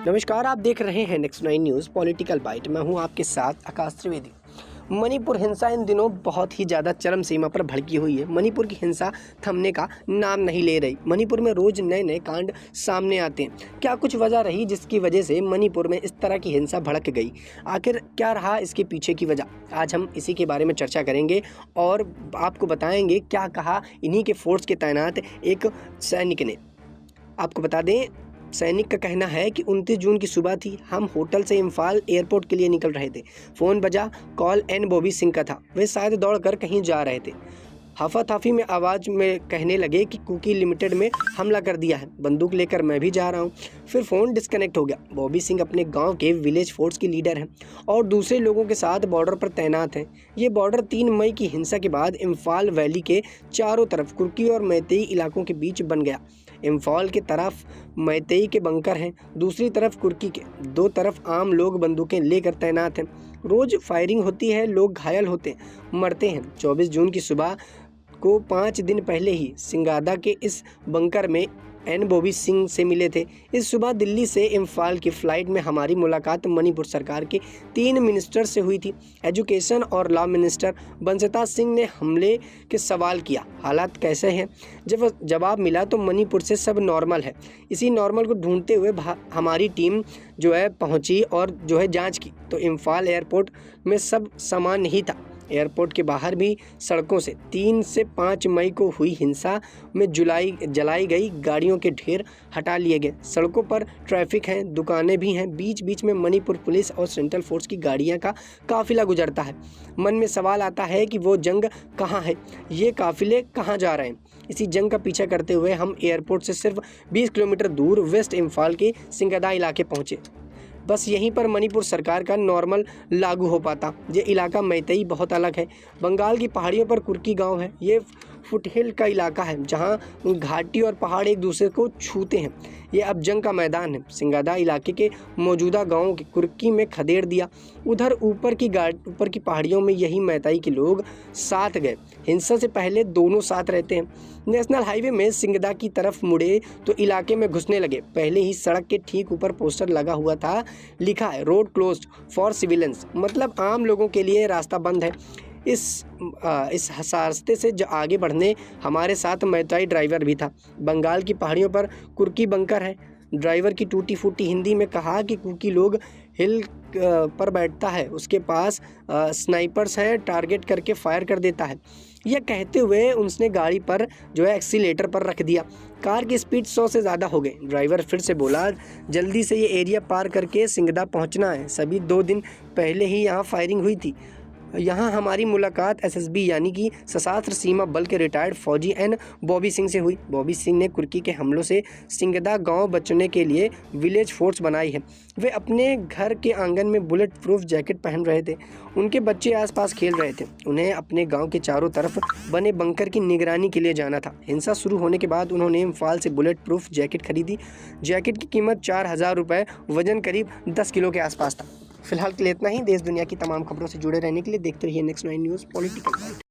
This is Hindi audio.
नमस्कार, आप देख रहे हैं नेक्स्ट 9 न्यूज़ पॉलिटिकल बाइट। मैं हूं आपके साथ आकाश त्रिवेदी। मणिपुर हिंसा इन दिनों बहुत ही ज़्यादा चरम सीमा पर भड़की हुई है। मणिपुर की हिंसा थमने का नाम नहीं ले रही। मणिपुर में रोज़ नए नए कांड सामने आते हैं। क्या कुछ वजह रही जिसकी वजह से मणिपुर में इस तरह की हिंसा भड़क गई? आखिर क्या रहा इसके पीछे की वजह? आज हम इसी के बारे में चर्चा करेंगे और आपको बताएंगे क्या कहा इन्हीं के फोर्स के तैनात एक सैनिक ने। आपको बता दें, सैनिक का कहना है कि 29 जून की सुबह थी। हम होटल से इम्फाल एयरपोर्ट के लिए निकल रहे थे। फ़ोन बजा। कॉल एन बॉबी सिंह का था। वे शायद दौड़कर कहीं जा रहे थे। हफाथाफी में आवाज़ में कहने लगे कि कुकी लिमिटेड में हमला कर दिया है, बंदूक लेकर मैं भी जा रहा हूँ। फिर फ़ोन डिस्कनेक्ट हो गया। बॉबी सिंह अपने गांव के विलेज फोर्स के लीडर हैं और दूसरे लोगों के साथ बॉर्डर पर तैनात हैं। ये बॉर्डर 3 मई की हिंसा के बाद इम्फाल वैली के चारों तरफ कुर्की और मैतेई इलाकों के बीच बन गया। इम्फाल की तरफ मैतेई के बंकर हैं, दूसरी तरफ कुर्की के। दो तरफ आम लोग बंदूकें लेकर तैनात हैं। रोज़ फायरिंग होती है, लोग घायल होते मरते हैं। 24 जून की सुबह को 5 दिन पहले ही सिंगादा के इस बंकर में एन बॉबी सिंह से मिले थे। इस सुबह दिल्ली से इम्फाल की फ़्लाइट में हमारी मुलाकात मणिपुर सरकार के 3 मिनिस्टर से हुई थी। एजुकेशन और लॉ मिनिस्टर बंसता सिंह ने हमले के सवाल किया, हालात कैसे हैं? जब जवाब मिला तो मणिपुर से सब नॉर्मल है। इसी नॉर्मल को ढूंढते हुए हमारी टीम पहुंची और जांच की तो इम्फाल एयरपोर्ट में सब सामान नहीं था। एयरपोर्ट के बाहर भी सड़कों से 3 से 5 मई को हुई हिंसा में जलाई गई गाड़ियों के ढेर हटा लिए गए। सड़कों पर ट्रैफिक है, दुकानें भी हैं। बीच बीच में मणिपुर पुलिस और सेंट्रल फोर्स की गाड़ियां का काफिला गुजरता है। मन में सवाल आता है कि वो जंग कहाँ है, ये काफिले कहाँ जा रहे हैं? इसी जंग का पीछा करते हुए हम एयरपोर्ट से सिर्फ 20 किलोमीटर दूर वेस्ट इम्फाल के सिंगदा इलाके पहुँचे। बस यहीं पर मणिपुर सरकार का नॉर्मल लागू हो पाता। ये इलाका मैतेई बहुत अलग है। बंगाल की पहाड़ियों पर कुर्की गांव है। ये फुटहिल का इलाका है जहां घाटी और पहाड़ एक दूसरे को छूते हैं। ये अब जंग का मैदान है। सिंगादा इलाके के मौजूदा गांवों की कुर्की में खदेड़ दिया। उधर ऊपर की पहाड़ियों में यही मैतेई के लोग साथ गए। हिंसा से पहले दोनों साथ रहते हैं। नेशनल हाईवे में सिंगदा की तरफ मुड़े तो इलाके में घुसने लगे। पहले ही सड़क के ठीक ऊपर पोस्टर लगा हुआ था, लिखा है रोड क्लोज्ड फॉर सिविलियंस, मतलब आम लोगों के लिए रास्ता बंद है। इस रास्ते से आगे बढ़ने हमारे साथ मैतेई ड्राइवर भी था। बंगाल की पहाड़ियों पर कुर्की बंकर है। ड्राइवर की टूटी फूटी हिंदी में कहा कि कुर्की लोग हिल पर बैठता है, उसके पास स्नाइपर्स हैं, टारगेट करके फायर कर देता है। यह कहते हुए उसने गाड़ी पर एक्सीलेटर पर रख दिया। कार की स्पीड 100 से ज़्यादा हो गई। ड्राइवर फिर से बोला, जल्दी से ये एरिया पार करके सिंगदा पहुंचना है। सभी 2 दिन पहले ही यहाँ फायरिंग हुई थी। यहाँ हमारी मुलाकात एसएसबी यानी कि सशस्त्र सीमा बल के रिटायर्ड फौजी एन बॉबी सिंह से हुई। बॉबी सिंह ने कुर्की के हमलों से सिंगदा गांव बचने के लिए विलेज फोर्स बनाई है। वे अपने घर के आंगन में बुलेट प्रूफ जैकेट पहन रहे थे। उनके बच्चे आसपास खेल रहे थे। उन्हें अपने गांव के चारों तरफ बने बंकर की निगरानी के लिए जाना था। हिंसा शुरू होने के बाद उन्होंने इम्फाल से बुलेट प्रूफ जैकेट खरीदी। जैकेट की कीमत 4000 रुपये, वजन करीब 10 किलो के आसपास था। फिलहाल के लिए इतना ही। देश दुनिया की तमाम खबरों से जुड़े रहने के लिए देखते रहिए नेक्स्ट 9 न्यूज़ पॉलिटिकल बाइट।